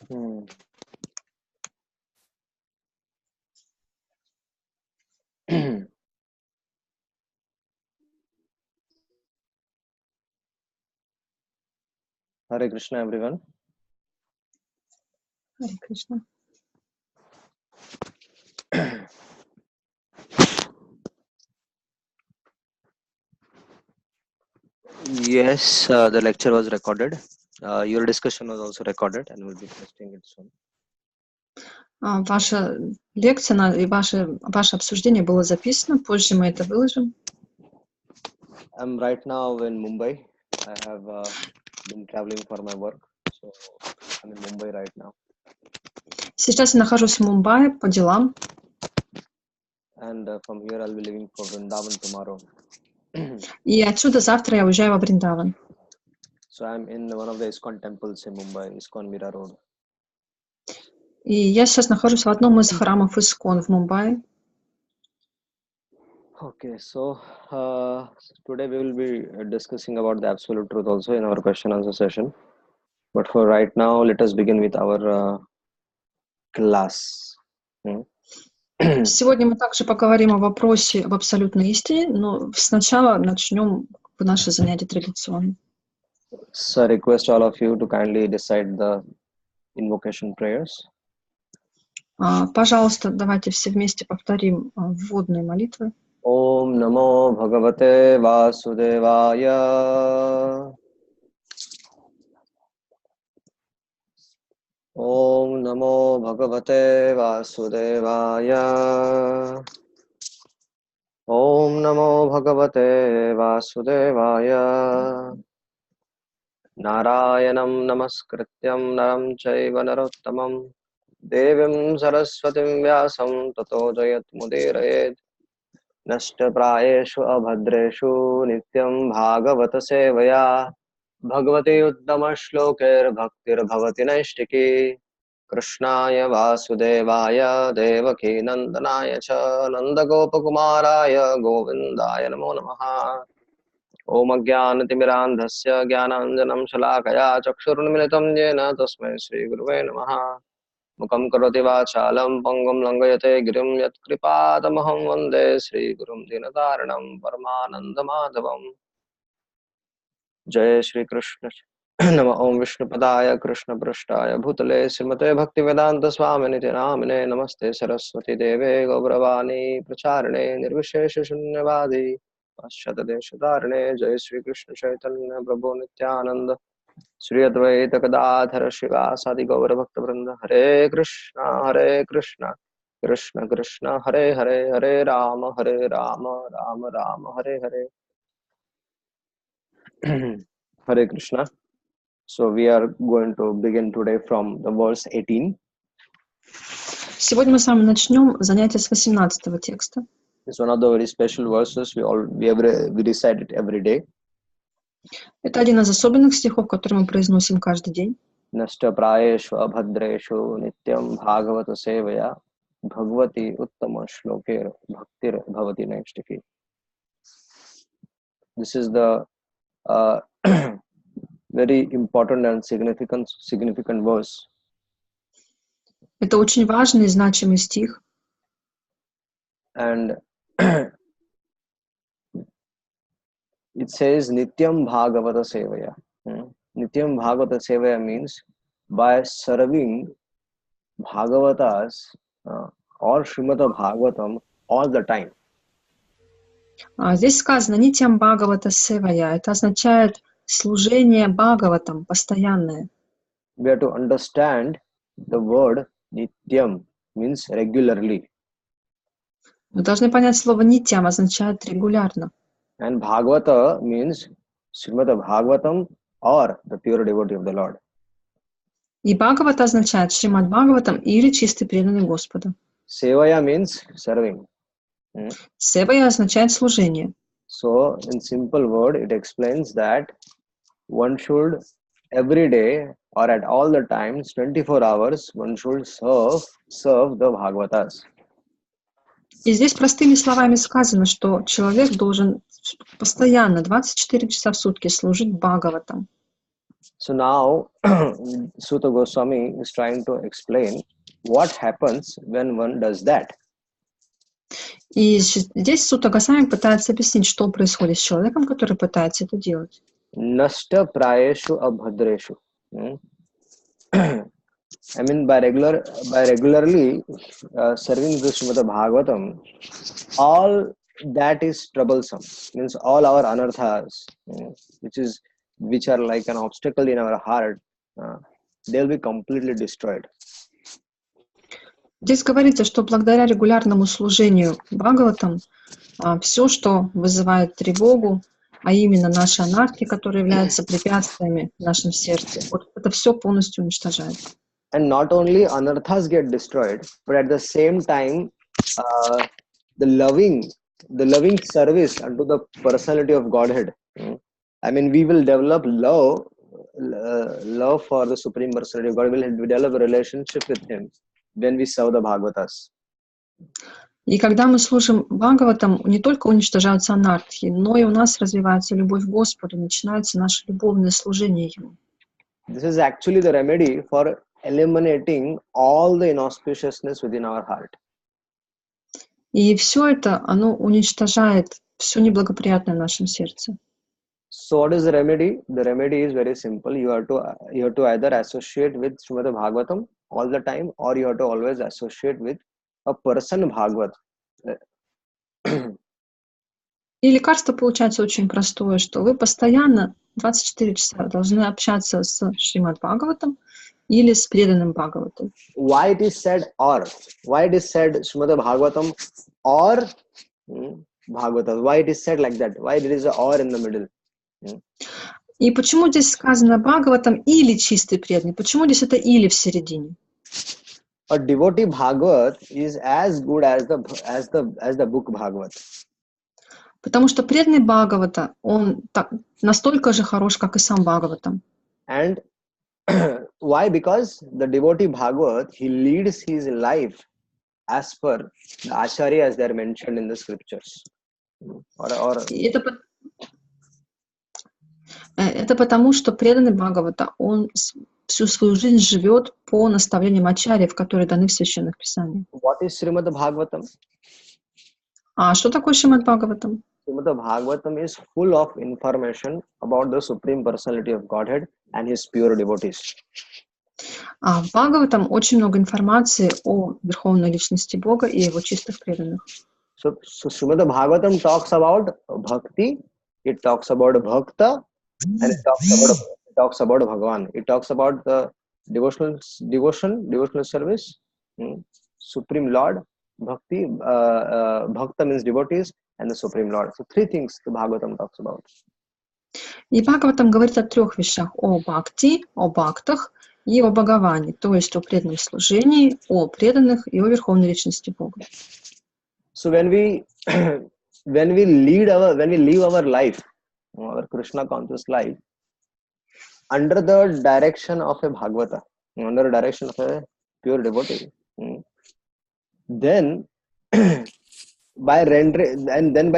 Hare Krishna, everyone. Hare Krishna. Yes, the lecture was recorded. Your discussion was also recorded, and we'll be posting it soon. Ваша лекция и ваше обсуждение было записано. Позже мы это выложим. I'm right now in Mumbai. I have been traveling for my work, so I'm in Mumbai right now. Сейчас я нахожусь в Мумбаи по делам. And from here, I'll be leaving for Vrindavan tomorrow. И отсюда завтра я уезжаю во Вриндаван. So I'm in one of the ISKCON temples in Mumbai, ISKCON Mira Road. И я сейчас нахожусь в одном из храмов ИСКОН в Мумбаи. Okay, so today we will be discussing about the absolute truth also in our question answer session. But for right now, let us begin with our class. Сегодня мы также поговорим о вопросе об абсолютной истине, но сначала начнем наше занятие традиционно. So I request all of you to kindly decide the invocation prayers. Пожалуйста, давайте все вместе повторим вводные молитвы. Om Namo Bhagavate Vasudevaya. Om Namo Bhagavate Vasudevaya. Om Namo Bhagavate Vasudevaya. Narayanam Namaskrityam Naram Chaiva Narottamam Devim Saraswatim Vyasam Tato Jayat Mudirayed. नष्टप्रायेषु अभद्रेषु नित्यं भागवत सेवया भगवती उत्तमश्लोकैर्भक्तिर्भवति नैष्टिकी कृष्णाय वासुदेवाय देवकी नन्दनाय च नन्दगोपकुमाराय गोविन्दाय नमो नमः। ॐ अज्ञानतिमिरान्धस्य ज्ञानाञ्जनं शलाकया चक्षुरुन्मिलितं येन तस्मै श्रीगुरुवे नमः। मुखं करोति वाचालं पङ्गुं लङ्घयते गिरिं यत्कृपातमहं वन्दे श्रीगुरुं दीनतारिणं परमानन्दमाधवम्। जय श्रीकृष्ण। नमः ॐ विष्णुपदाय कृष्णपृष्ठाय भूतले श्रीमते भक्तिवेदान्तस्वामिनिति नामिने नमस्ते सरस्वती देवे गौरवाणी प्रचारिणे निर्विशेषशून्यवादी पाश्चात्यदेशधारिणे। जय श्रीकृष्ण चैतन्य प्रभु नित्यानन्द श्री अद्वैत गदाधर शिवासादि गौर भक्त वृंद। हरे Krishna Krishna Krishna Hare Hare Hare Ram Ram Ram Hare Hare. Hare Krishna. So we are going to begin today from the verse 18. Сегодня мы с вами начнем занятие с 18-го текста. It's one of the very special verses we recite it every day. Это один из особенных стихов, которые мы произносим каждый день. Nashtaprayeshu abhadreshu nityam bhagavata sevaya bhagavati uttama shlokir bhaktir bhavati naishtiki. This is the very important and significant verse. Это очень важный и значимый стих. And it says Nityam Bhagavata Sevaya. Nityam Bhagavata Sevaya means by serving Bhagavatas or Srimata Bhagavatam all the time. Здесь сказано Нитьям Бхагавата Севая. Это означает служение Бхагаватам, постоянное. We have to understand the word Nityam means regularly. Мы должны понять слово Нитьям означает регулярно. And Bhagavata means Srimata Bhagavatam or the pure devotee of the Lord. И Бхагавата означает Шримад Бхагаватам или чистый преданный Господа. Sevaya means serving. Севая означает служение. So in simple word, it explains that one should every day or at all the times, 24 hours, one should serve the Bhagavatas. И здесь простыми словами сказано, что человек должен постоянно, 24 часа в сутки служить Бхагаватам. So now Sutta Goswami is trying to explain what happens when one does that. И здесь Сутта Госвами пытается объяснить, что происходит с человеком, который пытается это делать. Nashta prayeshu abhadreshu. I mean, by regularly serving the Srimad Bhagavatam, all that is troublesome, means all our anarthas, which are like an obstacle in our heart, they'll be completely destroyed. Здесь говорится, что благодаря регулярному служению Бхагаватам все, что вызывает тревогу, а именно наши анархи, которые являются препятствиями в нашем сердце, вот это все полностью уничтожается. And not only anarthas get destroyed, but at the same time, the loving service unto the personality of Godhead. I mean, we will develop love for the Supreme Personality of God. We will develop a relationship with Him when we serve the Bhagavatas. И когда мы служим Бхагаватам, не только уничтожаются анархи, но и у нас развивается любовь к Господу, начинается наше любовное служение Ему. This is actually the remedy for eliminating all the inauspiciousness within our heart. И все это, оно уничтожает все неблагоприятное в нашем сердце. So what is the remedy? The remedy is very simple. You have to either associate with Srimad Bhagavatam all the time, or you have to always associate with a person Bhagavat. И лекарство получается очень простое, что вы постоянно 24 часа должны общаться с Шримад Бхагаватом или с преданным Бхагаватом. Why it is said or? Why it is said Srimad Bhagavatam or Bhagavatam? Why it is said like that? Why there is a or in the middle? И почему здесь сказано Бхагаватам или чистый преданный? Почему здесь это или в середине? A devotee Bhagavat is as good as the book Bhagavat. Потому что преданный Бхагавата, он настолько же хорош, как и сам Бхагаватам. And why? Because the devotee Bhagavat, he leads his life as per the acharyas they are mentioned in the scriptures. Это потому, что преданный Бхагавата, он всю свою жизнь живет по наставлениям ачарьев, которые даны в священных писаниях. What is Srimad Bhagavatam? А что такое Шримад Бхагаватам? Srimad Bhagavatam is full of information about the Supreme Personality of Godhead and His pure devotees. А в Бхагаватам очень много информации о Верховной Личности Бога и Его чистых преданных. So Srimad Bhagavatam talks about bhakti, it talks about bhakta, and it talks about Bhagavan. It talks about the devotional service, Supreme Lord, bhakti, bhakta means devotees, and the Supreme Lord. So three things the Bhagavatam talks about. И Бхагаватам говорит о трех вещах: о бхакти, о бхактах и о Бхагаване, то есть о преданном служении, о преданных и о Верховной Личности Бога. So when we live our life, our Krishna conscious life, under the direction of a Bhagavata, under the direction of a pure devotee, then by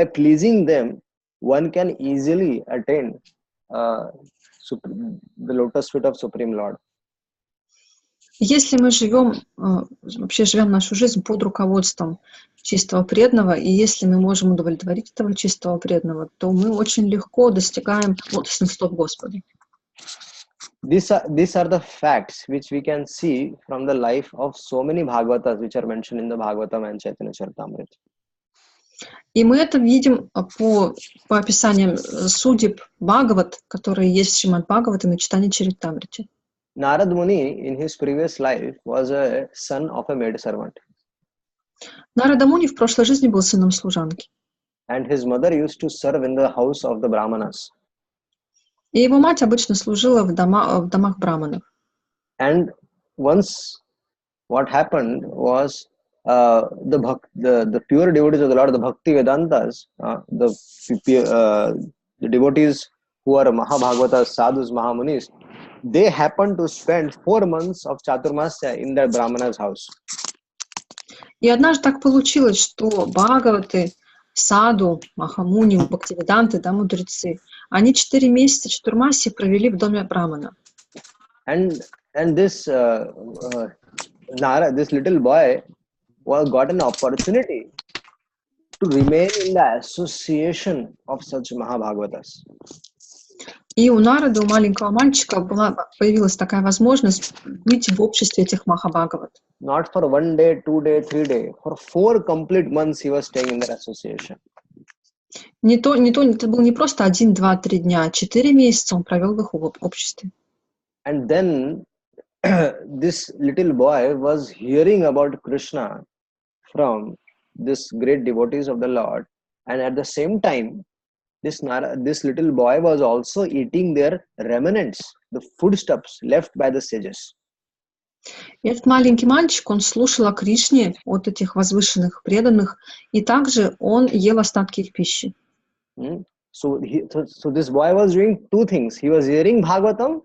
pleasing them, one can easily attain the lotus feet of Supreme Lord. Если мы вообще живем нашу жизнь под руководством чистого преданного, и если мы можем удовлетворить этого чистого преданного, то мы очень легко достигаем лотосных стоп Господа. These are the facts which we can see from the life of so many Bhagavatas which are mentioned in the Bhagavatam and Chaitanya Charitamrita. И мы это видим по описаниям судеб Бхагават, которые есть в Шримад Бхагаватам и Чайтанья Чаритамрите. Narad Muni in his previous life was a son of a maid servant. Нарада Муни в прошлой жизни был сыном служанки. And his mother used to serve in the house of the Brahmanas. И его мать обычно служила в домах браманов. And once what happened was the pure devotees of the Lord, the Bhakti Vedantas, the devotees who are Mahabhagavatas, Sadhus, Mahamunis, they happened to spend 4 months of Chaturmasya in that Brahmana's house. И однажды так получилось, что Бхагаваты, Саду, Махамуни, Бхактивиданты, да, мудрецы, Они 4 месяца чатурмаси провели в доме Брамана. And this this little boy got an opportunity to remain in the association of such Mahabhagavatas. И у Нарады, у маленького мальчика, появилась такая возможность быть в обществе этих Махабхагават. Not for 1 day, 2 day, 3 day. For 4 complete months he was staying in that association. Это был не просто 1, 2, 3 дня, 4 месяца он провел в их обществе. And then this little boy was hearing about Krishna from this great devotees of the Lord, and at the same time this little boy was also eating their remnants, the foodstuffs left by the sages. И этот маленький мальчик, он слушал о Кришне от этих возвышенных преданных, и также он ел остатки их пищи. So this boy was doing 2 things. He was hearing Bhagavatam,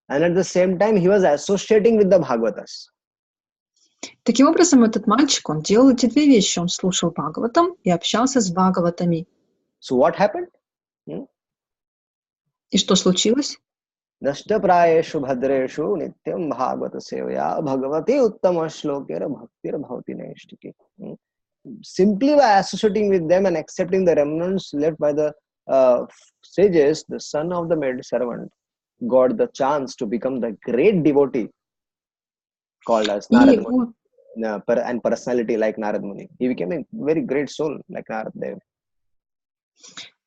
and at the same time he was associating with the Bhagavatas. Таким образом, этот мальчик, он делал эти 2 вещи. Он слушал Бхагаватам и общался с Бхагаватами. So what happened? И что случилось? Nashtaprayeshu bhadreshu nityam bhagavata sevaya bhagavati uttama shlokera bhaktir bhavati naishtiki. Simply by associating with them and accepting the remnants left by the sages, the son of the maid servant got the chance to become the great devotee called as Narad Muni, and personality like Narad Muni. He became a very great soul like Narad Dev.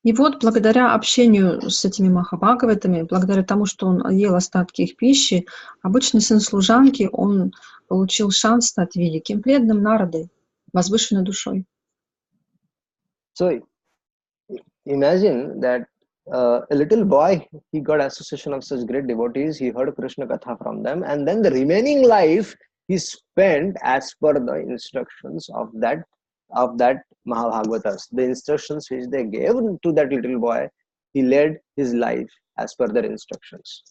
И вот благодаря общению с этими Махабхагаватами, благодаря тому, что он ел остатки их пищи, обычный сын служанки, он получил шанс стать великим преданным Нарадой, возвышенной душой. So imagine that a little boy, he got association of such great devotees, he heard Krishna Katha from them, and then the remaining life he spent as per the instructions of that Mahabhagavatas, the instructions which they gave to that little boy, he led his life as per their instructions.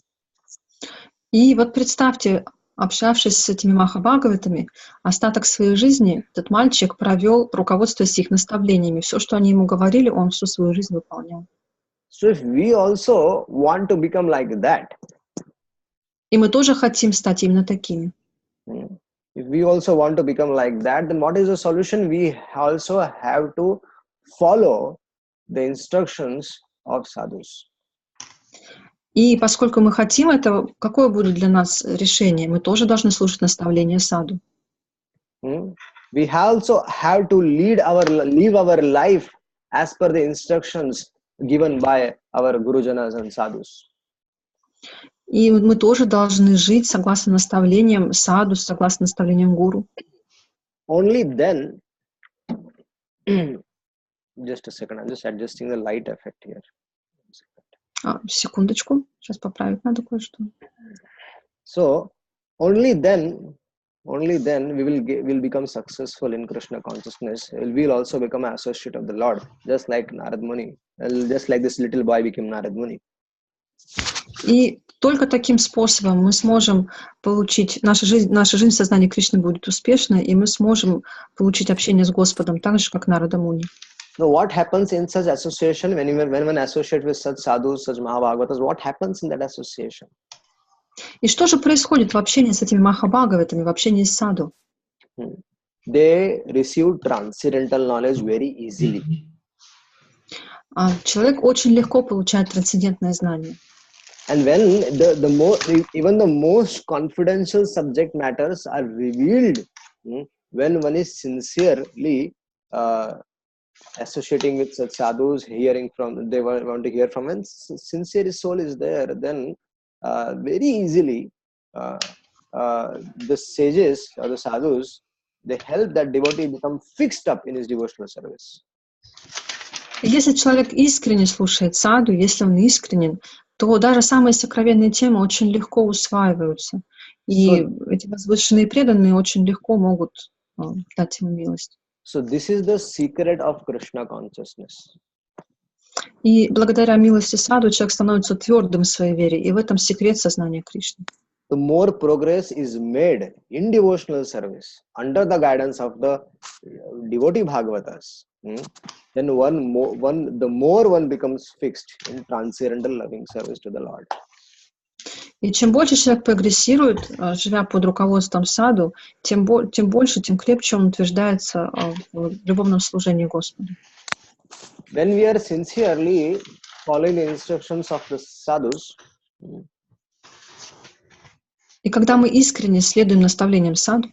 И вот представьте, общавшись с этими Махабхагаватами, остаток своей жизни этот мальчик провел, руководствуясь их наставлениями. Все, что они ему говорили, он всю свою жизнь выполнял. So if we also want to become like that, и мы тоже хотим стать именно такими. If we also want to become like that, then what is the solution? We also have to follow the instructions of sadhus. И поскольку мы хотим этого, какое будет для нас решение? Мы тоже должны слушать наставления саду. We also have to live our life as per the instructions given by our gurujanas and sadhus. И мы тоже должны жить согласно наставлениям саду, согласно наставлениям гуру. Only then, just a second, I'm just adjusting the light effect here. Секундочку, сейчас поправить надо кое-что. So, only then we will become successful in Krishna consciousness. We'll also become an associate of the Lord, just like Narad Muni, just like this little boy became Narad Muni. И только таким способом мы сможем получить, наша жизнь в сознании Кришны будет успешной, и мы сможем получить общение с Господом, так же, как Нарада Муни. So what happens in such association, when one associates with such sadhus, such Mahabhagavatas, what happens in that association? И что же происходит в общении с этими Махабхагаватами, в общении с саду? They receive transcendental knowledge very easily. Человек очень легко получает трансцендентное знание. And when even the most confidential subject matters are revealed, when one is sincerely associating with such sadhus, they want to hear from, when sincere soul is there, then very easily the sages or the sadhus, they help that devotee become fixed up in his devotional service. Если человек искренне слушает саду, если он искренен, то даже самые сокровенные темы очень легко усваиваются. И эти возвышенные преданные очень легко могут дать ему милость. So this is the secret of Krishna consciousness. И благодаря милости саду человек становится твердым в своей вере, и в этом секрет сознания Кришны. The more progress is made in devotional service under the guidance of the devotee Bhagavatas, then the more one becomes fixed in transcendental loving service to the Lord. И чем больше человек прогрессирует, живя под руководством саду, тем больше, тем крепче он утверждается в любовном служении Господу. When we are sincerely following the instructions of the sadhus, и когда мы искренне следуем наставлениям саду,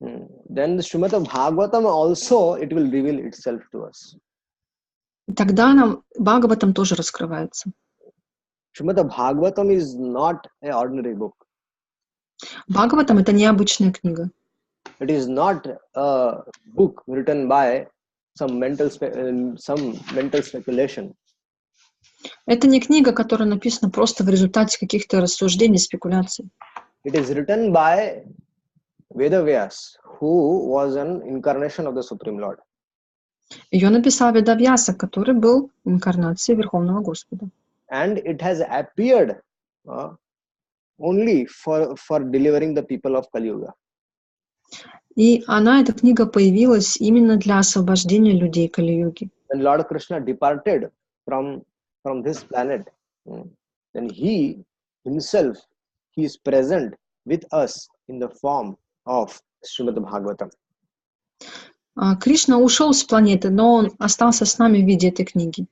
then the Srimad Bhagavatam also it will reveal itself to us. Тогда нам Бхагаватам тоже раскрывается. Srimad Bhagavatam is not an ordinary book. Бхагаватам — это необычная книга. It is not a book written by some mental speculation. Это не книга, которая написана просто в результате каких-то рассуждений, спекуляций. It is written by Vedavyas, who was an incarnation of the Supreme Lord. Ее написал Ведавьяса, который был инкарнацией Верховного Господа. And it has appeared only for delivering the people of Kali Yuga. И эта книга появилась именно для освобождения людей Кали-юги. When Lord Krishna departed from this planet, then he himself, he is present with us in the form of Srimad Bhagavatam. Кришна ушел с планеты, но он остался с нами в виде этой книги.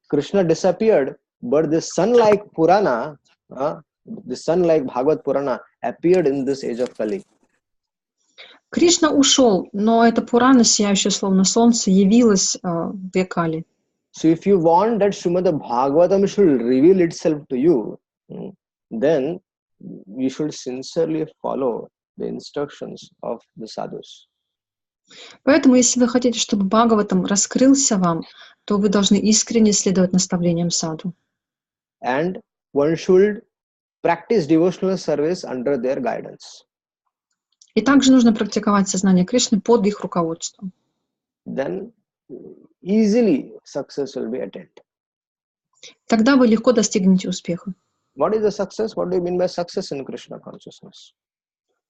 Krishna disappeared, but the sun-like Purana, the sun-like Bhagavad Purana appeared in this age of Kali. Кришна ушел, но эта Пурана, сияющая словно солнце, явилась в век Кали. So if you want that Srimad Bhagavatam should reveal itself to you, then you should sincerely follow the instructions of the sadhus. Поэтому, если вы хотите, чтобы Бхагаватам раскрылся вам, то вы должны искренне следовать наставлениям саду. And one should practice devotional service under their guidance. И также нужно практиковать сознание Кришны под их руководством. Then easily success will be attained. Тогда вы легко достигнете успеха. What is the success? What do you mean by success in Krishna consciousness?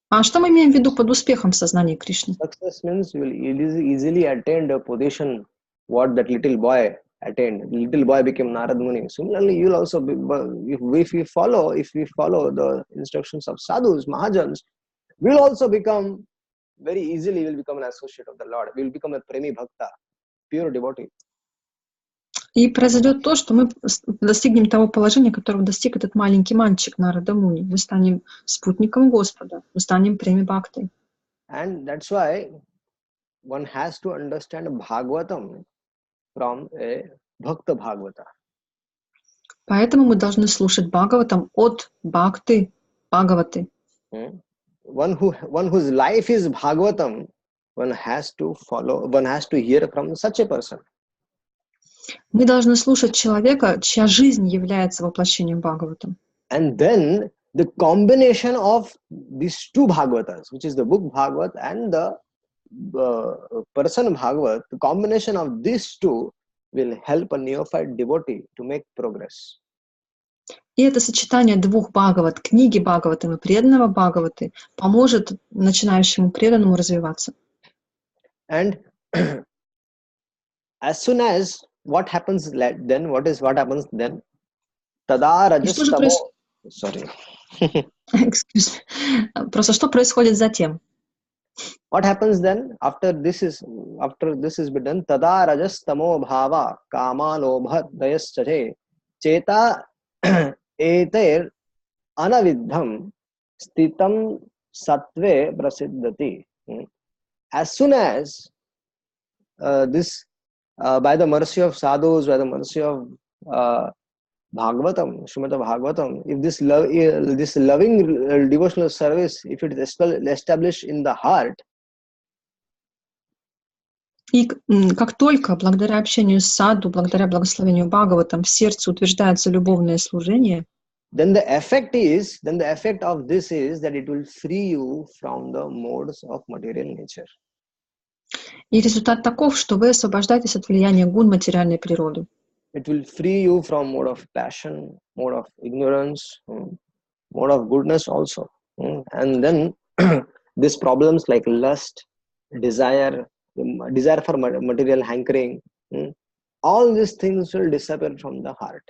А что мы имеем в виду под успехом в сознании Кришны? Success means you will easily attain the position what that little boy attained. The little boy became Narad Muni. Similarly, you will also be, if we follow the instructions of sadhus, mahajans, we will also become very easily will become an associate of the Lord. We will become a premi bhakta, pure devotee. И произойдет то, что мы достигнем того положения, которого достиг этот маленький мальчик Нарада Муни. Мы станем спутником Господа, мы станем преми бхактой. And that's why one has to understand Bhagavatam from a Bhakta Bhagavata. Поэтому мы должны слушать Бхагаватам от бхакты, Бхагаваты. One whose life is Bhagavatam, one has to hear from such a person. Мы должны слушать человека, чья жизнь является воплощением Бхагаватам. And then the combination of these two Bhagavatas, which is the book Bhagavat and the person Bhagavat, the combination of these two will help a neophyte devotee to make progress. И это сочетание двух Бхагават, книги Бхагаватам и преданного Бхагаваты, поможет начинающему преданному развиваться. And as soon as what happens then? What happens then? Tada rajastamo. Sorry. Excuse me. Просто что происходит затем? What happens then after this is been done? Tada rajastamo bhava kama lobha dayaschahe cheta eter anavidham stitam sattve prasiddhati. As soon as this by the mercy of sadhus, by the mercy of Bhagavatam, Srimad Bhagavatam, if this loving devotional service, if it is established in the heart, и как только благодаря общению с саду, благодаря благословению Бхагаватам в сердце утверждается любовное служение, then the effect of this is that it will free you from the modes of material nature. И результат таков, что вы освобождаетесь от влияния гун материальной природы. It will free you from mode of passion, mode of ignorance, mode of goodness also. And then these problems like lust, desire, desire for material hankering, all these things will disappear from the heart.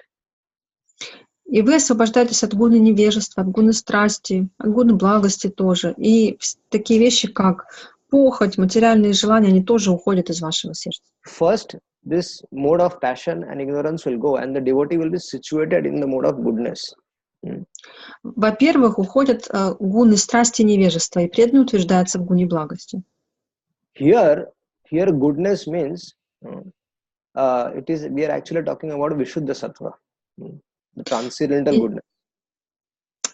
И вы освобождаетесь от гуны невежества, от гуны страсти, от гуны благости тоже. И такие вещи, как похоть, материальные желания, они тоже уходят из вашего сердца. First, this mode of passion and ignorance will go, and the devotee will be situated in the mode of goodness. Во-первых, уходят гуны страсти и невежества, и преданный утверждается в гуне благости. Here goodness means we are actually talking about Vishuddha Sattva, the transcendental goodness.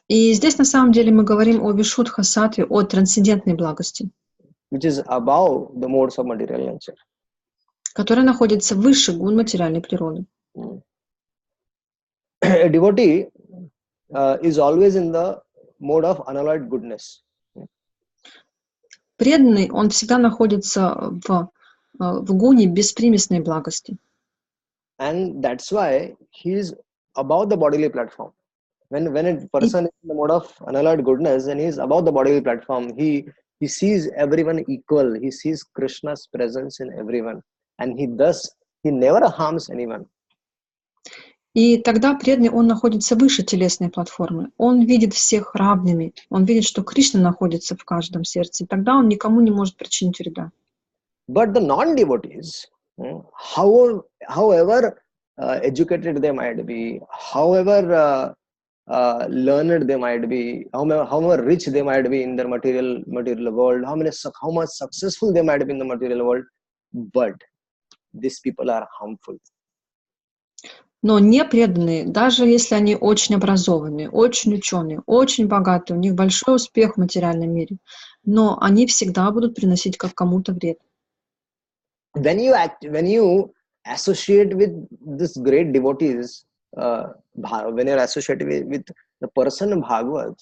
И здесь на самом деле мы говорим о вишудха саттве, о трансцендентной благости, Which is above the modes of material nature. которая находится выше гун материальной природы. A devotee is always in the mode of unalloyed goodness. Преданный, он всегда находится в гуне беспримесной благости. And that's why he is above the bodily platform. When a person is in the mode of unalloyed goodness and he is above the bodily platform, he sees everyone equal. He sees Krishna's presence in everyone. And he never harms anyone. И тогда преданный, он находится выше телесной платформы. Он видит всех равными. Он видит, что Кришна находится в каждом сердце. И тогда он никому не может причинить вреда. But the non-devotees, however educated they might be, however learned they might be, however rich they might be in their material world, how much successful they might be in the material world, but these people are harmful. Но не преданные, даже если они очень образованные, очень ученые, очень богатые, у них большой успех в материальном мире, но они всегда будут приносить кому-то вред. When you associate with this great devotees, when you're associated with the person Bhagavat,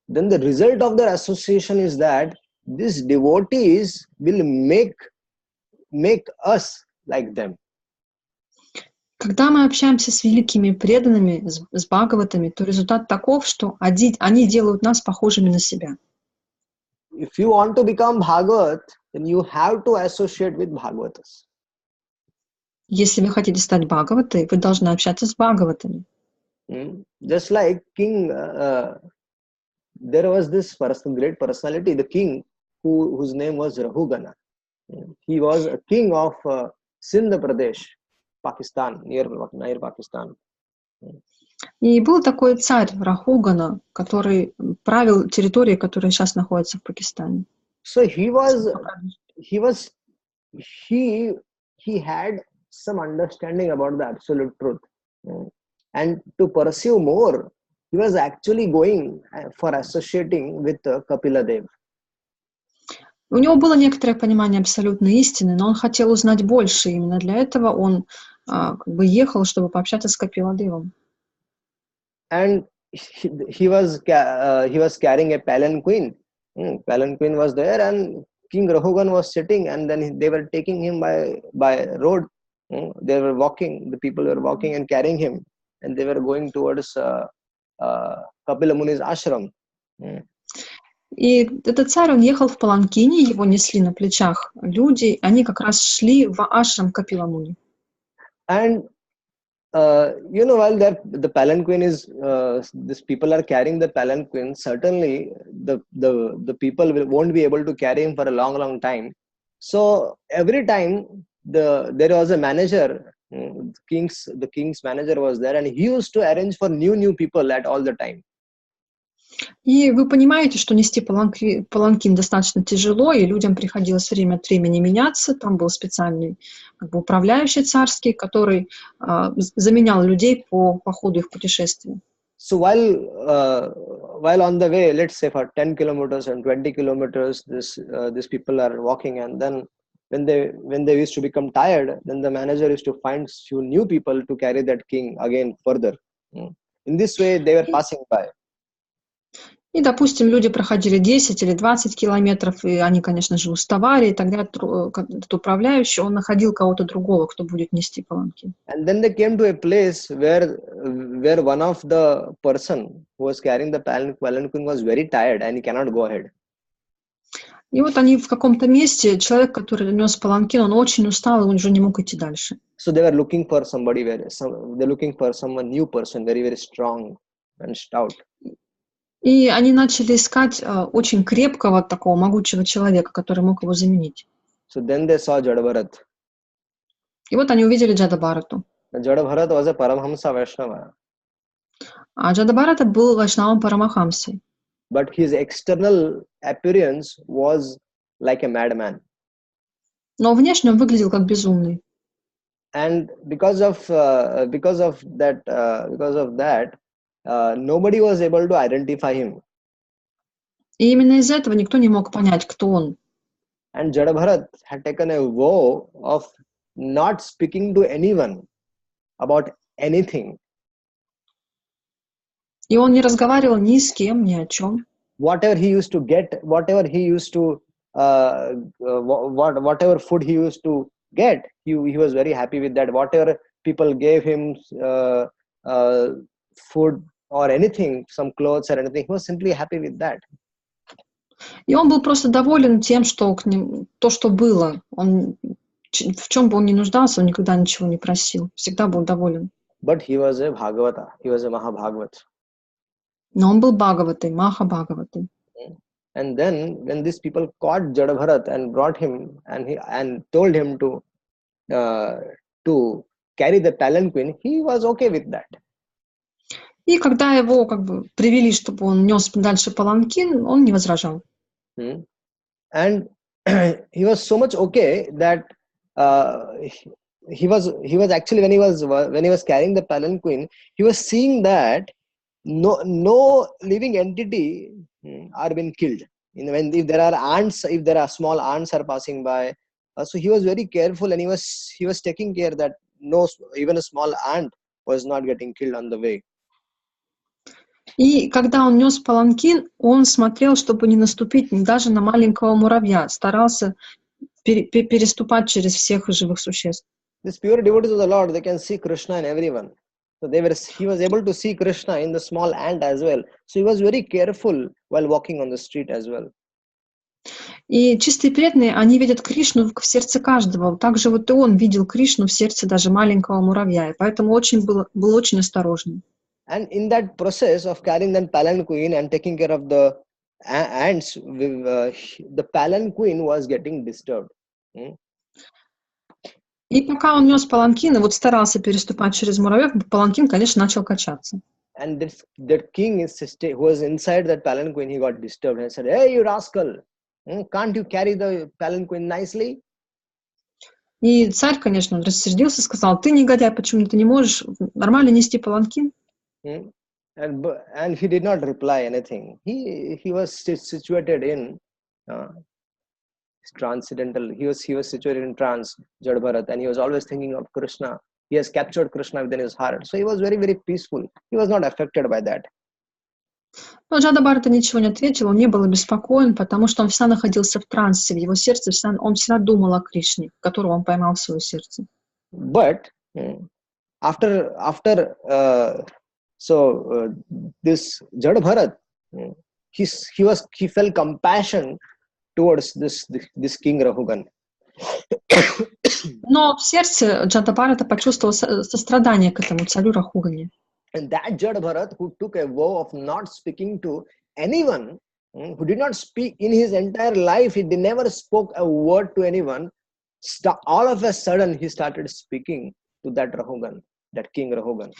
then the result of their association is that these devotees will make us like them. Когда мы общаемся с великими преданными, с Бхагаватами, то результат таков, что они делают нас похожими на себя. If you want to become Bhagavat, then you have to associate with Bhagavatas. Если вы хотите стать Бхагаватой, вы должны общаться с Бхагаватами. Just like king, there was this great personality, the king whose name was Rahugana. He was a king of Sindh Pradesh, Pakistan, near Pakistan. И был такой царь Рахугана, который правил территорией, которая сейчас находится в Пакистане. So he had some understanding about the absolute truth, and to pursue more, he was actually going for associating with Kapila Dev. У него было некоторое понимание абсолютной истины, но он хотел узнать больше. Именно для этого он ехал, чтобы пообщаться с Капиладевом. And he was carrying a palanquin. Palanquin was there, and King Rahugan was sitting, and then they were taking him by road. They were walking. The people were walking and carrying him, and they were going towards Kapila Muni's ashram. И этот царь, он ехал в паланкине, его несли на плечах люди, они как раз шли в ашрам Капила Муни. And while the palanquin is, these people are carrying the palanquin, certainly the people won't be able to carry him for a long time. So every time there was a manager, the king's manager was there, and he used to arrange for new people at all the time. И вы понимаете, что нести паланкин достаточно тяжело, и людям приходилось время от времени меняться. Там был специальный управляющий царский, который заменял людей по ходу их путешествия. So while on the way, let's say for 10 kilometers and 20 kilometers, these people are walking, and then when they used to become tired, then the manager used to find few new people to carry that king again further. In this way, they were passing by. И, допустим, люди проходили 10 или 20 километров, и они, конечно же, уставали, и тогда этот управляющий, он находил кого-то другого, кто будет нести паланкин. And then they came to a place where one of the person who was carrying the palanquin was very tired and he cannot go ahead. И вот они в каком-то месте, человек, который нес паланкин, он очень устал, и он уже не мог идти дальше. So they were looking for somebody they're looking for someone new person, very, very strong and stout. И они начали искать очень крепкого, такого могучего человека, который мог его заменить. So then they saw Jadabharat. И вот они увидели Джадабхарату. Jadabharat was a Paramhamsa Vaishnava. А Джадабхарата был вайшнавом Парамахамсой. But his external appearance was like a madman. Но внешне он выглядел как безумный. And because of that, nobody was able to identify him. И именно из-за этого никто не мог понять, кто он. And Jadabharat had taken a vow of not speaking to anyone about anything. И он не разговаривал ни с кем, ни о чем. Whatever he used to get, whatever food he used to get, he was very happy with that. Whatever people gave him, food or anything, some clothes or anything, he was simply happy with that. И он был просто доволен тем, что к нему, то, что было. Он, в чем бы он ни нуждался, он никогда ничего не просил. Всегда был доволен. But he was a Bhagavata. He was a Mahabhagavat. Но он был Бхагаватой, Маха-Бхагаватой. And then when these people caught Jadabharat and brought him and told him to carry the palanquin, he was okay with that. И когда его как бы привели, чтобы он нес дальше паланкин, он не возражал. And he was so much okay that he was actually when he was carrying the palanquin, he was seeing that no living entity are being killed. If there are ants, if there are small ants are passing by, so he was very careful, and he was taking care that even a small ant was not getting killed on the way. И когда он нес паланкин, он смотрел, чтобы не наступить даже на маленького муравья, старался переступать через всех живых существ. These pure devotees of the Lord, they can see Krishna in everyone. So he was able to see Krishna in the small ant as well. So he was very careful while walking on the street as well. И чистые преданные, они видят Кришну в сердце каждого. Также вот и он видел Кришну в сердце даже маленького муравья. И поэтому был очень осторожным. And in that process of carrying that palanquin and taking care of the ants, the palanquin was getting disturbed. И пока он нес паланкин и вот старался переступать через муравьев, паланкин, конечно, начал качаться. And that king who was inside that palanquin, he got disturbed and said, "Hey, you rascal! Can't you carry the palanquin nicely?" И царь, конечно, рассердился, сказал: "Ты негодяй, почему ты не можешь нормально нести паланкин?" And he did not reply anything. He was situated in transcendental. He was situated in trance, Jadabharat, and he was always thinking of Krishna. He has captured Krishna within his heart, so he was very, very peaceful. He was not affected by that. Но Джадабхарата ничего не ответил, он не был обеспокоен, потому что он всегда находился в трансе, в его сердце он всегда думал о Кришне, которого он поймал в свое сердце. But after this Jadabharat, he felt compassion towards this king Rahugan. Но в сердце Джадабхарата почувствовал сострадание к этому царю Рахугане. And that Jadabharat, who took a vow of not speaking to anyone, who did not speak in his entire life, he never spoke a word to anyone. All of a sudden, he started speaking to that Rahugan, that king Rahugan.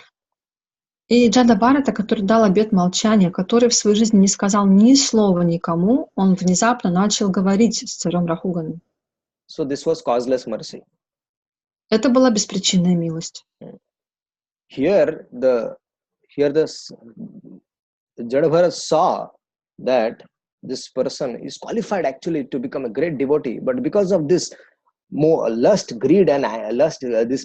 И Джадабхарата, который дал обет молчания, который в своей жизни не сказал ни слова никому, он внезапно начал говорить с царем Рахуганом. So this was causeless mercy. Это была беспричинная милость. Here the Jadabharat saw that this person is qualified actually to become a great devotee, but because of this more lust, greed, and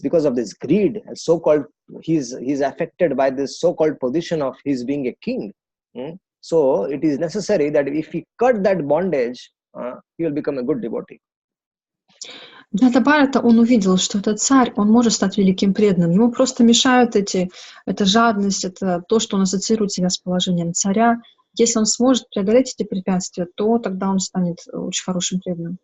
because of this greed, so-called, he's affected by this so-called position of his being a king. So it is necessary that if he cut that bondage, he will become a good devotee. Джадабхарата, он увидел, что этот царь, он может стать великим преданным. Ему просто мешают эта жадность, это то, что он ассоциирует себя с положением царя. Если он сможет преодолеть эти препятствия, то тогда он станет очень хорошим преданным.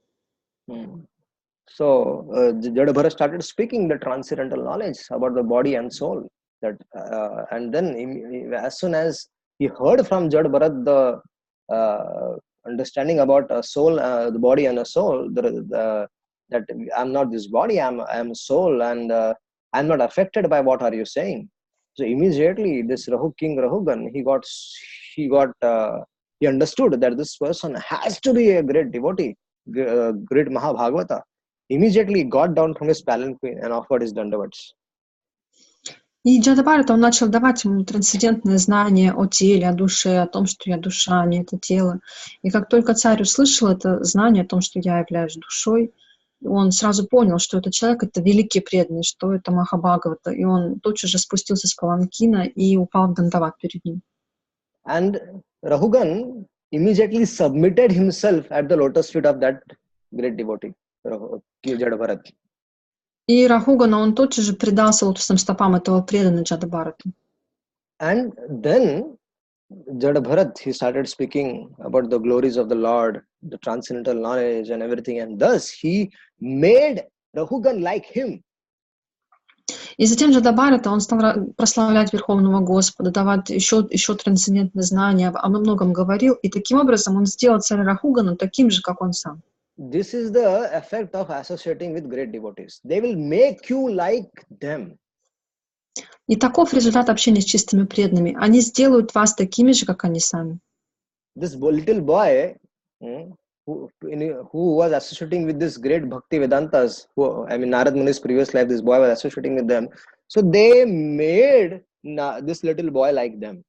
So Jadabhara started speaking the transcendental knowledge about the body and soul. And then as soon as he heard from Jadabharat the understanding about a soul, the body and a soul, that I'm not this body, I'm soul, and I'm not affected by what are you saying. So immediately this King Rahugan, he understood that this person has to be a great devotee, great Mahabhagavata. Immediately got down from his palanquin and offered his dandavats. И Джадабхарата, он начал давать ему трансцендентное знание о теле, о душе, о том, что я душа, а не это тело. И как только царь услышал это знание о том, что я являюсь душой, он сразу понял, что этот человек — это великий преданный, что это Махабхагавата. И он тотчас же спустился с паланкина и упал в дандават перед ним. And Rahugan immediately submitted himself at the lotus feet of that great devotee, Jadabharat. И Рахугана, он тотчас же предался лотосным стопам этого преданного Джадабхараты. And then Jadabharat, he started speaking about the glories of the Lord, the transcendental knowledge and everything, and thus he made Rahugan like him. И затем Джадабхарата, он стал прославлять Верховного Господа, давать еще трансцендентные знания, о многом говорил, и таким образом он сделал царя Рахугану таким же, как он сам. This is the effect of associating with great devotees. They will make you like them. И таков результат общения с чистыми преданными. Они сделают вас такими же, как они сами. This little boy who was associating with this great Bhakti Vedantas, Narad Muni's previous life, this boy was associating with them. So they made this little boy like them.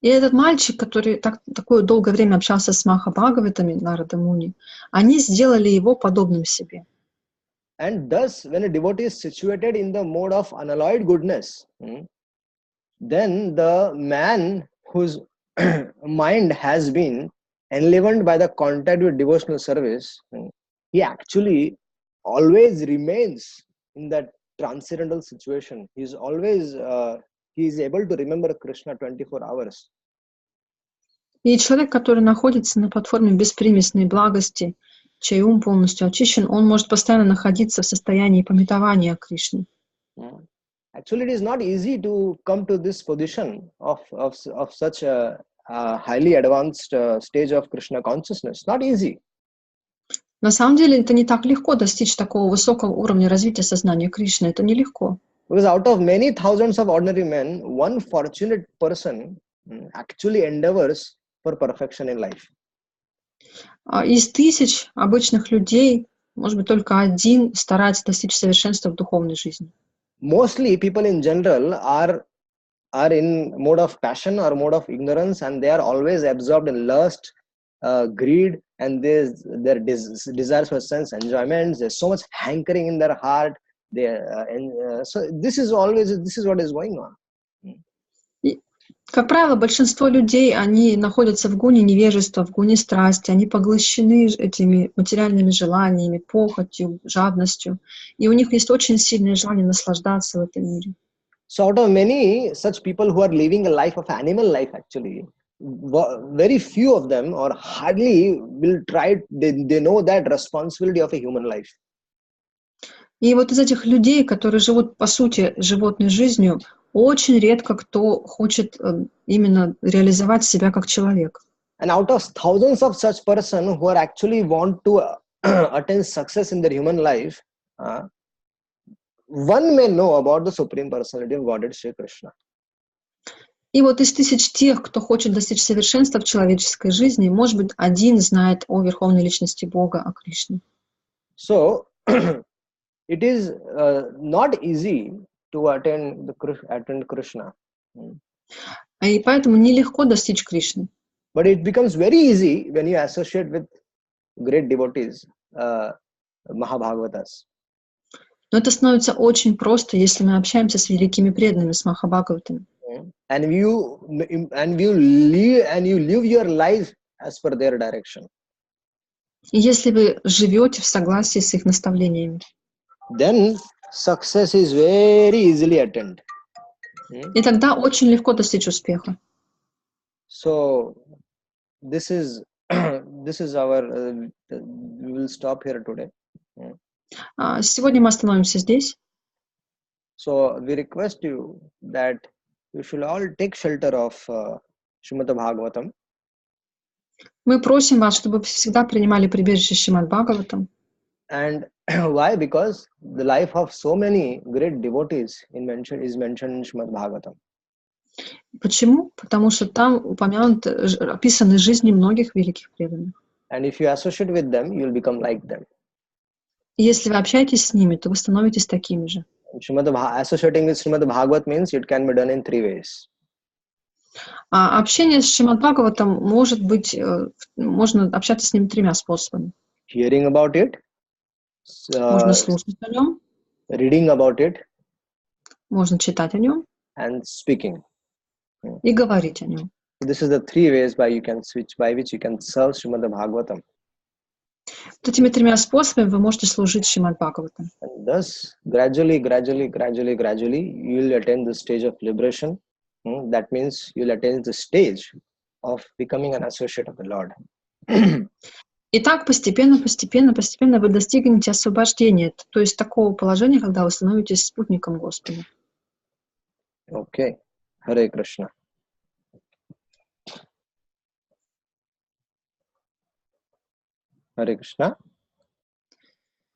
И этот мальчик, который такое долгое время общался с Махабхагаватами, Нарада Муни, они сделали его подобным себе. And thus, when a devotee is situated in the mode of unalloyed goodness, then the man whose mind has been enlivened by the contact with devotional service, he actually always remains in that transcendental situation. He is always he is able to remember Krishna 24 hours. И человек, который находится на платформе беспримесной благости, чей ум полностью очищен, он может постоянно находиться в состоянии памятования о Кришне. Actually, it is not easy to come to this position of such a highly advanced stage of Krishna consciousness. Not easy. На самом деле, это не так легко достичь такого высокого уровня развития сознания Кришны. Это нелегко. Because out of many thousands of ordinary men, one fortunate person actually endeavors for perfection in life. Из тысяч обычных людей, может быть, только один старается достичь совершенства в духовной жизни. Mostly people in general are in mode of passion or mode of ignorance, and they are always absorbed in lust, greed, and their desires for sense enjoyments. There's so much hankering in their heart. So this is what is going on. Как правило, большинство людей, они находятся в гуне невежества, в гуне страсти, они поглощены этими материальными желаниями, похотью, жадностью, и у них есть очень сильное желание наслаждаться в этом мире. So out of many such people who are living a life of animal life, actually, very few of them or hardly will try, they know that responsibility of a human life. И вот из этих людей, которые живут, по сути, животной жизнью, очень редко кто хочет именно реализовать себя как человек. And out of thousands of such persons who are actually want to attain success in their human life, one may know about the Supreme Personality of Godhead, Shri Krishna. И вот из тысяч тех, кто хочет достичь совершенства в человеческой жизни, может быть, один знает о Верховной Личности Бога, о Кришне. So, it is not easy to attend Krishna. И поэтому нелегко достичь Кришны. But it becomes very easy when you associate with great devotees, Mahabhagavatas. Но это становится очень просто, если мы общаемся с великими преданными, с Махабхагаватами. And you live your life as per their direction. И если вы живете в согласии с их наставлениями, then success is very easily attained. И тогда очень легко достичь успеха. So this is this is our. We will stop here today. Сегодня мы остановимся здесь. So we request you that you should all take shelter of Srimad Bhagavatam. Мы просим вас, чтобы вы всегда принимали прибежище Шримад Бхагаватам. And why? Because the life of so many great devotees is mentioned in Srimad Bhagavatam. Почему? Потому что там описаны жизни многих великих преданных. And if you associate with them, you will become like them. И если вы общаетесь с ними, то вы становитесь такими же. Associating with Srimad Bhagavat means it can be done in 3 ways. А общение с Шримад Бхагаватом может быть, можно общаться с ним 3 способами. Hearing about it, можно слушать о нем, reading about it, можно читать о нем, and speaking. И говорить о нем. This is the 3 ways by which you can serve Srimad Bhagavatam. Вот этими 3 способами вы можете служить Шримад Бхагаватам. And thus, gradually, you will attain the stage of liberation. That means you will attain the stage of becoming an associate of the Lord. И так постепенно вы достигнете освобождения, то есть такого положения, когда вы становитесь спутником Господа. Okay. Hare Krishna. Hare Krishna.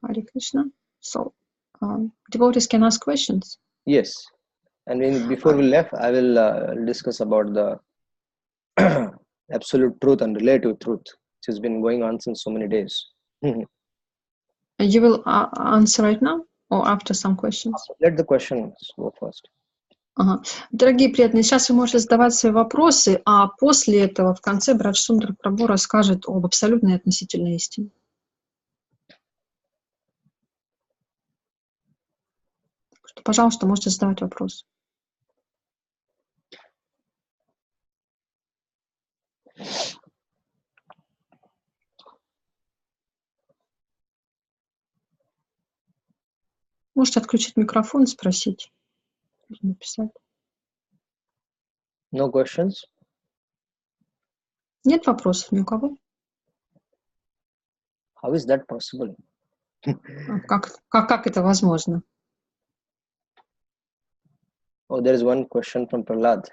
Hare Krishna. So, devotees can ask questions. Yes. And before we left, I will discuss about the absolute truth and relative truth, which has been going on since so many days. You will answer right now or after some questions? Let the questions go first. Ага. Дорогие преданные, сейчас вы можете задавать свои вопросы, а после этого в конце брат Сундара Прабху расскажет об абсолютной и относительной истине. Так что, пожалуйста, можете задавать вопросы. Можете отключить микрофон и спросить. Написать. No questions? Нет вопросов ни у кого? How is that possible? Как это возможно? Oh, there is one question from Prahlad.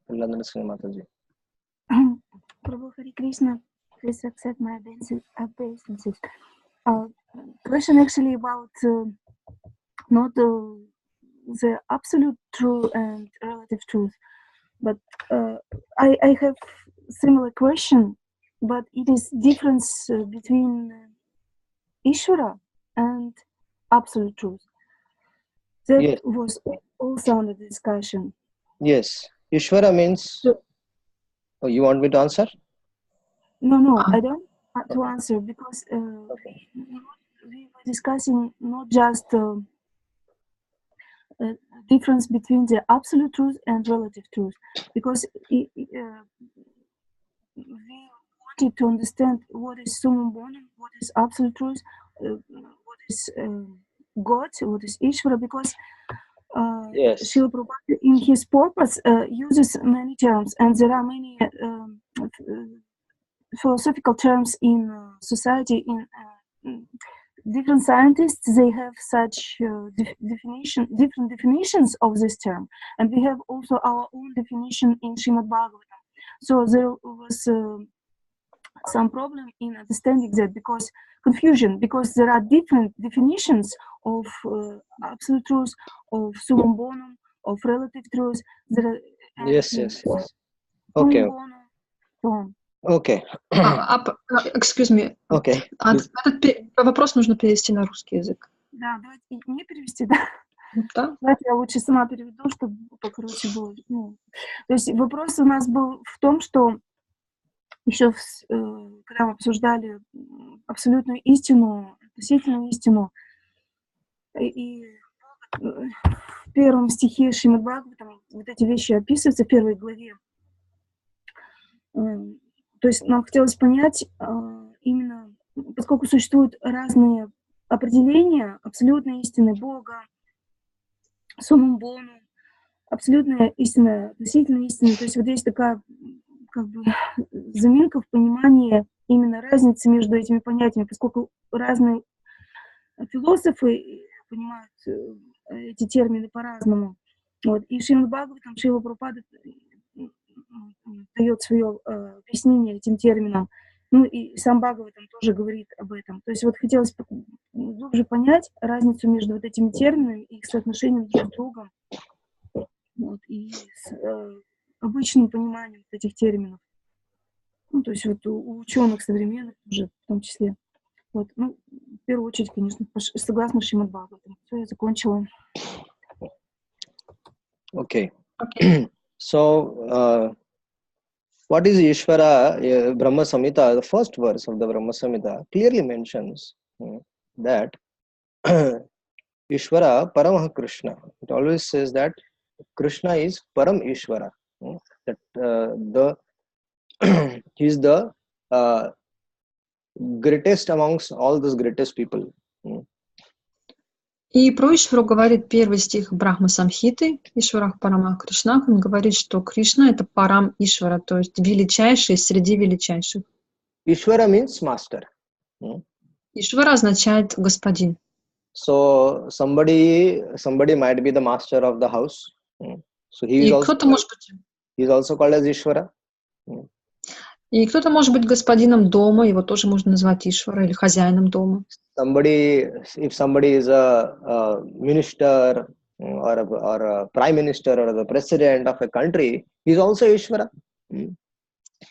Prahlad Narasimha Mataji. Prabhu Hare Krishna, please accept my obeisances. Question actually about not the absolute truth and relative truth, but I have similar question, but it is difference between Ishvara and absolute truth. That Yes. was also under discussion. Yes. Ishvara means... Oh, you want me to answer? No, I don't want to answer because we were discussing not just difference between the absolute truth and relative truth, because we wanted to understand what is summum bonum, what is absolute truth, what is God, what is Ishvara, because Yes. Srila Prabhupada in his purpose uses many terms, and there are many philosophical terms in society. In different scientists, they have such different definitions of this term, and we have also our own definition in Srimad Bhagavatam. So there was some problem in understanding that, because confusion, because there are different definitions of absolute truth, of summum bonum, of relative truth. There are, Yes. Okay. Okay. Excuse me. Okay. Этот вопрос нужно перевести на русский язык. Да, давайте не перевести, да? Да? Давайте я лучше сама переведу, чтобы покороче было. То есть вопрос у нас был в том, что еще когда мы обсуждали абсолютную истину, относительную истину, и в первом стихе Шримад Бхагаватам вот эти вещи описываются в первой главе. То есть нам хотелось понять именно, поскольку существуют разные определения абсолютной истины Бога, суммум бонум, абсолютная истина, относительная истина. То есть вот есть такая как бы заминка в понимании именно разницы между этими понятиями, поскольку разные философы понимают эти термины по-разному. Вот. И Шримад Бхагаватам, Шрила Прабхупада дает свое объяснение этим терминам. Ну и сам Бхагаватам тоже говорит об этом. То есть вот хотелось глубже понять разницу между вот этими терминами и их соотношением друг с другом. Вот, и с обычным пониманием вот этих терминов. Ну, то есть вот у ученых современных уже в том числе. Вот, ну, в первую очередь, конечно, согласно Шримад Бхагаватам. Все, я закончила. Okay. So, what is Ishvara? Brahma Samhita, the first verse of the Brahma Samhita, clearly mentions that Ishvara Paramah Krishna. It always says that Krishna is Param Ishvara. That he is the greatest amongst all those greatest people. И про Ишвару говорит первый стих Брахма Самхиты, Ишварах Парамах Кришнах. Он говорит, что Кришна — это Парам Ишвара, то есть величайший среди величайших. Ishvara means master. Ишвара означает господин. So somebody might be the master of the house. So he is also called as Ishvara. И кто-то может быть господином дома, его тоже можно назвать Ишвара или хозяином дома. If somebody is a minister or a prime minister or the president of a country, he is also Ishvara. И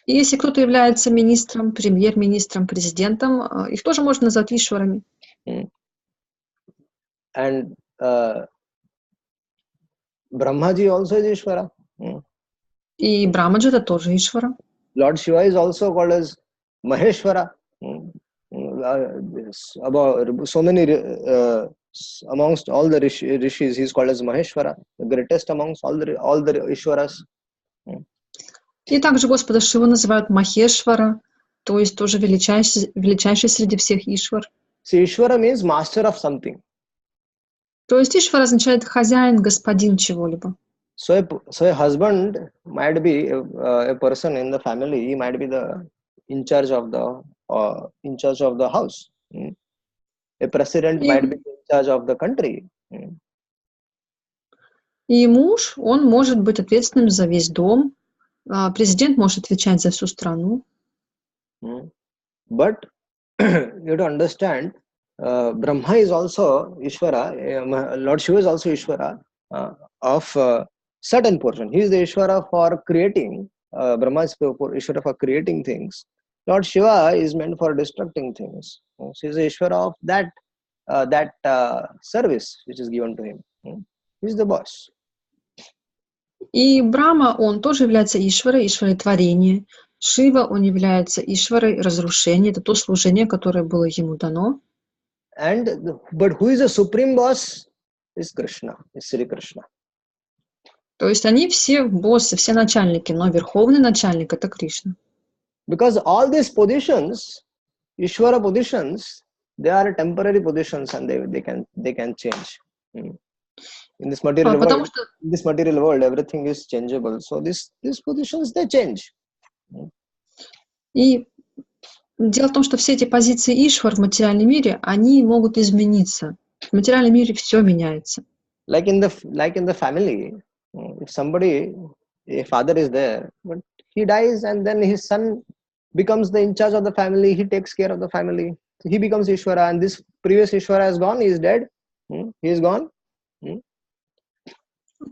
если кто-то является министром, премьер-министром, президентом, их тоже можно назвать Ишварами. And Brahmaji also is Ishvara. И Брахмаджи — это тоже Ишвара. Lord Shiva is also called as Maheshwara. About so many amongst all the rishis, he is called as Maheshwara, the greatest amongst all the Ishwaras. И также Господа Шиву называют Махешвара, то есть тоже величайший среди всех Ишвар. See, Ishvara means master of something. То есть Ишвар означает хозяин, господин чего-либо. So a husband might be a person in the family. He might be the in charge of the house. A president might be in charge of the country. И муж, он может быть ответственным за весь дом. Президент может отвечать за всю страну. But you have to understand, Brahma is also Ishvara. Lord Shiva is also Ishvara of certain portion. He is the Ishvara for creating. Brahma is Ishvara for creating things. Lord Shiva is meant for destructing things. He is the Ishvara of that service which is given to him. He is the boss. И Брахма, он тоже является Ишварой, Ишварой творения. Шива, он является Ишварой разрушения. Это то служение, которое было ему дано. But who is the supreme boss? Is Krishna, is Sri Krishna. То есть они все боссы, все начальники, но верховный начальник — это Кришна. Because all these positions, Ishvara positions, they are temporary positions and they can change. In this material world, everything is changeable. So these positions, they change. И дело в том, что все эти позиции Ишвар в материальном мире, они могут измениться. В материальном мире все меняется. Like in the family, if a father is there, but he dies and then his son becomes the in charge of the family, he takes care of the family. So he becomes Ishvara, and this previous Ishvara has gone, he is dead, he is gone.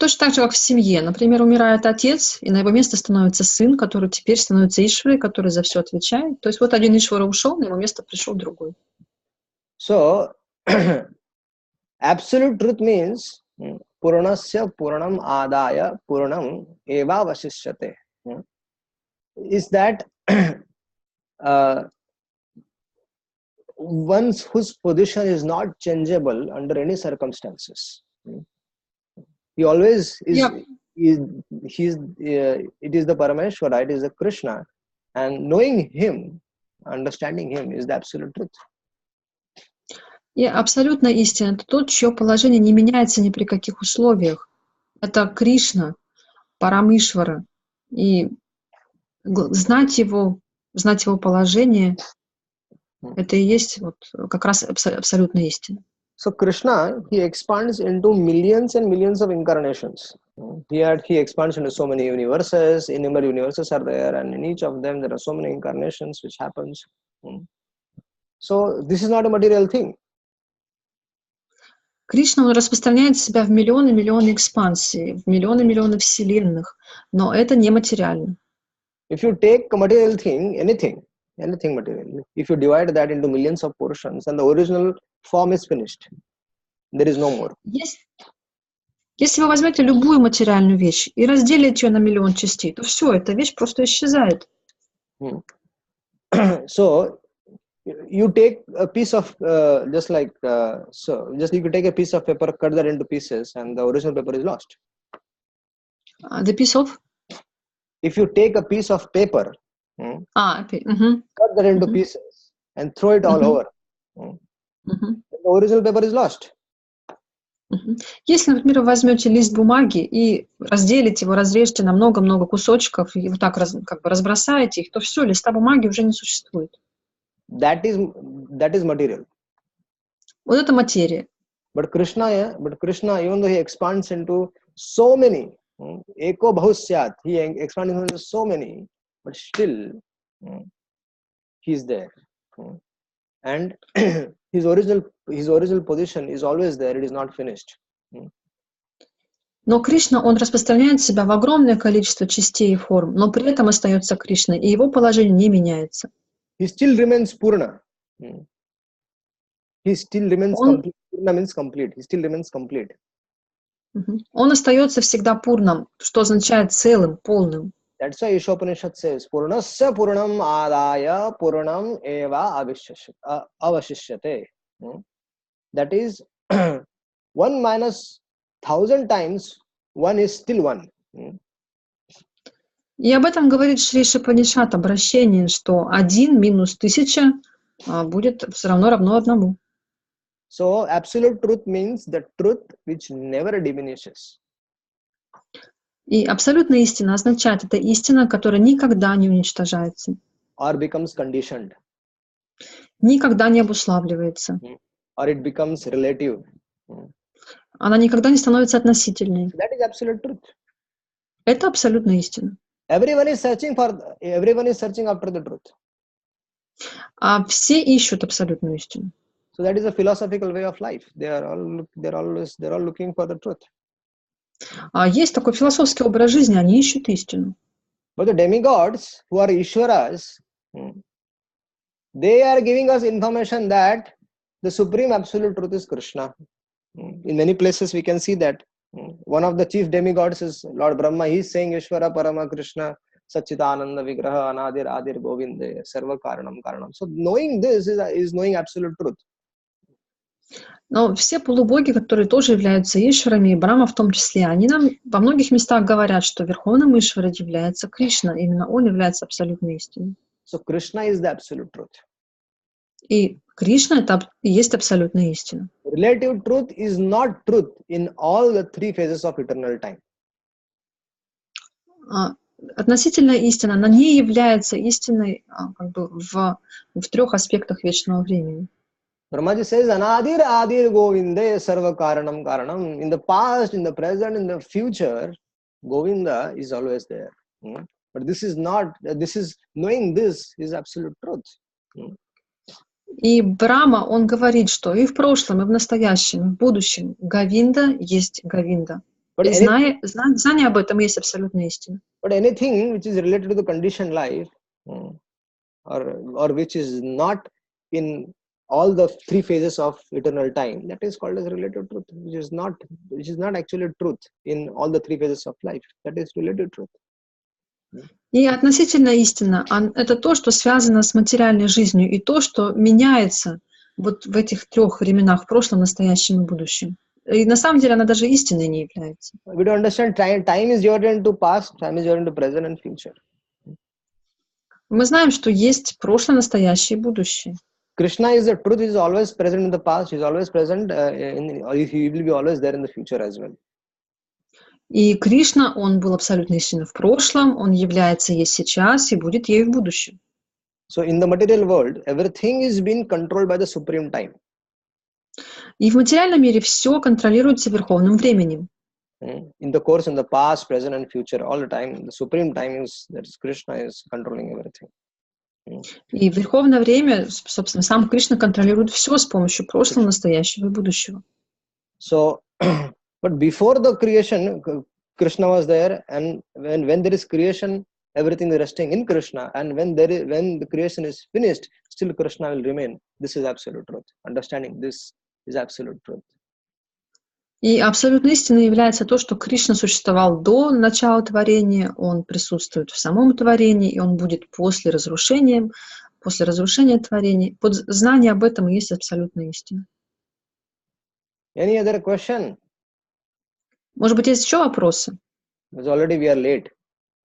Точно так же, как в семье. Например, умирает отец, и на его место становится сын, который теперь становится Ишварой, который за все отвечает. То есть вот один Ишвара ушел, на его место пришел другой. So, absolute truth means Purnasya Purnam Adaya Purnam Eva Vasishyate. Is that one whose position is not changeable under any circumstances. He always is. Yeah. It is the Parameshwara. It is the Krishna, and knowing him, understanding him, is the absolute truth. И абсолютная истина — это тот, чье положение не меняется ни при каких условиях. Это Кришна, Парамишвара. И знать его положение, это и есть вот как раз абсолютная истина. So Krishna, he expands into millions and millions of incarnations. He expands into so many universes. Innumerable universes are there, and in each of them there are so many incarnations which happens. So this is not a material thing. Кришна, он распространяет себя в миллионы экспансий, в миллионы вселенных, но это не материально. If you take a material thing, anything material, if you divide that into millions of portions, and the original form is finished, there is no more. Если вы возьмете любую материальную вещь и разделите ее на миллион частей, то все, эта вещь просто исчезает. So you take a piece of you could take a piece of paper, cut that into pieces, and the original paper is lost. The piece of? If you take a piece of paper, cut that into pieces and throw it all over, the original paper is lost. Если, например, вы возьмете лист бумаги и разделите его, разрежете на много-много кусочков и вот так как бы разбросаете их, то все, листа бумаги уже не существует. That is material. Вот это материя. But Krishna, even though he expands into so many, eko bahusyat, he expands into so many, but still he is there, and his original position is always there. It is not finished. Но Кришна, он распространяет себя в огромное количество частей и форм, но при этом остается Кришной, и его положение не меняется. He still remains Purna. He still remains complete. Purna means complete. He still remains complete. Он остается всегда пурнам, что означает целым, полным. That's why Ishopanishad says, Purnasya Purnam Adaya Purnam Eva Avashishyate. That is, 1 minus 1,000 times 1 is still 1. И об этом говорит Шри Ишопанишад, обращение, что 1 минус 1000 будет все равно равно 1. So absolute truth means the truth which never diminishes. И абсолютная истина означает, это истина, которая никогда не уничтожается. Or becomes conditioned. Никогда не обуславливается. Or it becomes relative. Она никогда не становится относительной. That is absolute truth. Это абсолютная истина. Everyone is searching after the truth. А все ищут абсолютную истину. So that is a philosophical way of life. They're all looking for the truth. Есть такой философский образ жизни, они ищут истину. But the demigods, who are Ishwaras, they are giving us information that the supreme absolute truth is Krishna. In many places we can see that one of the chief demigods is Lord Brahma. He is saying Ishvara Parama Krishna Satchitananda Vigraha Anadir Adir Govinde Sarva Karanam Karanam. So knowing this is knowing absolute truth. Но все полубоги, которые тоже являются Ишварами, и Брахма в том числе, они нам во многих местах говорят, что верховным Ишварой является Кришна. Именно он является абсолютной истиной. So Krishna is the absolute truth. И Кришна — это и есть абсолютная истина. Relative truth is not truth in all the 3 phases of eternal time. Относительная истина, она не является истиной как бы в 3 аспектах вечного времени. Brahmaji says, Anadir Adir Govinde Sarva Karanam Karanam. In the past, in the present, in the future, Govinda is always there. But knowing this is absolute truth. И Брахма, он говорит, что и в прошлом, и в настоящем, и в будущем Говинда есть Говинда. И знание об этом есть абсолютная истина. But anything which is related to the conditioned life, or which is not in all the 3 phases of eternal time, that is called as relative truth, which is not actually truth in all the 3 phases of life. That is relative truth. И относительная истина — это то, что связано с материальной жизнью, и то, что меняется вот в этих 3 временах, в прошлом, настоящем и будущем. И на самом деле она даже истиной не является. We don't understand time is divided into past, time is divided into present and future. Мы знаем, что есть прошлое, настоящее и будущее. Krishna is the truth. He is always present in the past. He is always present. He will be always there in the future as well. И Кришна, он был абсолютно истинным в прошлом, он является есть сейчас и будет ею в будущем. So in the material world, everything is being controlled by the supreme time. И в материальном мире все контролируется верховным временем. In the course, in the past, present, and future, all the time, the supreme time is that Krishna is controlling everything. И в верховное время, собственно, сам Кришна контролирует все с помощью прошлого, настоящего и будущего. So, but before the creation, Krishna was there, and when there is creation, everything is resting in Krishna, and when the creation is finished, still Krishna will remain. This is absolute truth. Understanding this is absolute truth. И абсолютно истиной является то, что Кришна существовал до начала творения, он присутствует в самом творении, и он будет после разрушения творений. Под знание об этом и есть абсолютная истина. Any other question? Может быть, есть еще вопросы? Because already we are late.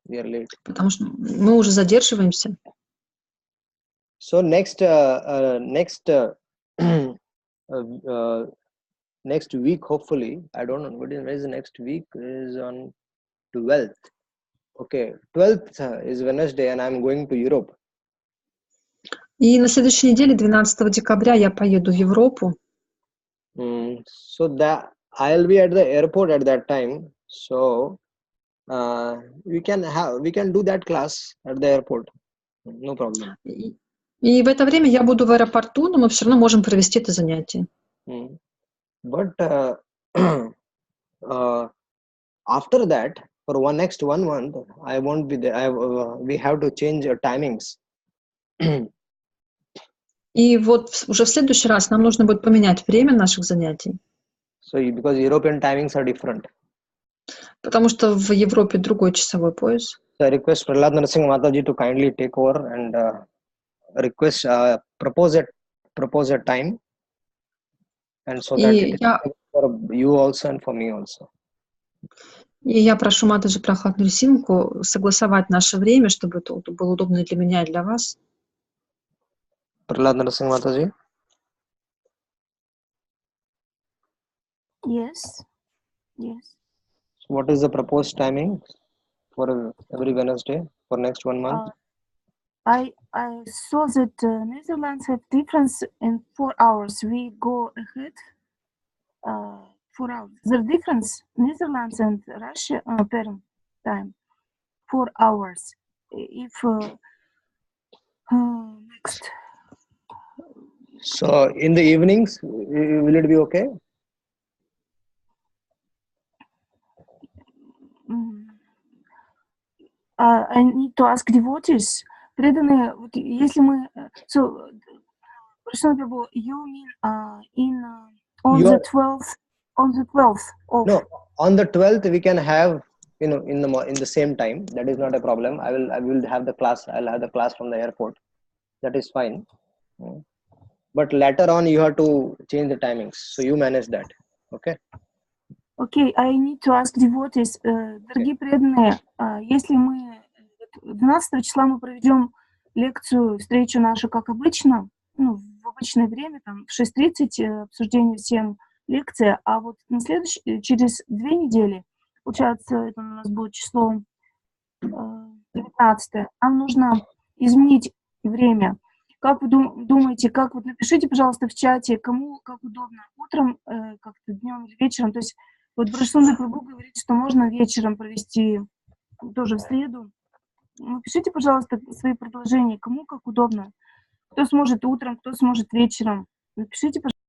We are late. Потому что мы уже задерживаемся. So next week, hopefully, I don't know when is the next week, is on 12th. Okay, 12th is Wednesday, and I'm going to Europe. И на следующей неделе, 12 декабря, я поеду в Европу. So that I'll be at the airport at that time. So we can do that class at the airport. No problem. И в это время я буду в аэропорту, но мы все равно можем провести это занятие. But after that, for next 1 month, I won't be there. We have to change our timings. И вот уже в следующий раз нам нужно будет поменять время наших занятий. So because European timings are different. Потому что в Европе другой часовой пояс. So I request Prahlad Narasimha Mataji to kindly take over and propose a time, and so that it is for you also and for me also. И я прошу Матаджи Прахлад Нарисимху согласовать наше время, чтобы это было удобно и для меня, и для вас. Prahlad Narasimha Mataji. Yes. So what is the proposed timing for every Wednesday for next 1 month? I saw that Netherlands have difference in 4 hours. We go ahead 4 hours. The difference Netherlands and Russia per time 4 hours. If next. So in the evenings, will it be okay? I need to ask devotees. Преданные, вот если мы, so, Krishna Prabhu, you mean on the 12th of... No, on the 12th we can have, in the same time. That is not a problem. I will have the class. I'll have the class from the airport. That is fine. But later on you have to change the timings. So you manage that. Okay. Okay, I need to ask devotees. Дорогие преданные, если мы 12 числа мы проведем лекцию, встречу нашу, как обычно, в обычное время, там, в 6:30 обсуждение всем лекции, а вот через 2 недели, получается, это у нас будет число 19, нам нужно изменить время. Как вы думаете, напишите, пожалуйста, в чате, кому как удобно, утром, как-то днем или вечером, то есть вот Брашунда Прабху говорит, что можно вечером провести, тоже в среду. Напишите, пожалуйста, свои предложения, кому как удобно. Кто сможет утром, кто сможет вечером. Напишите, пожалуйста.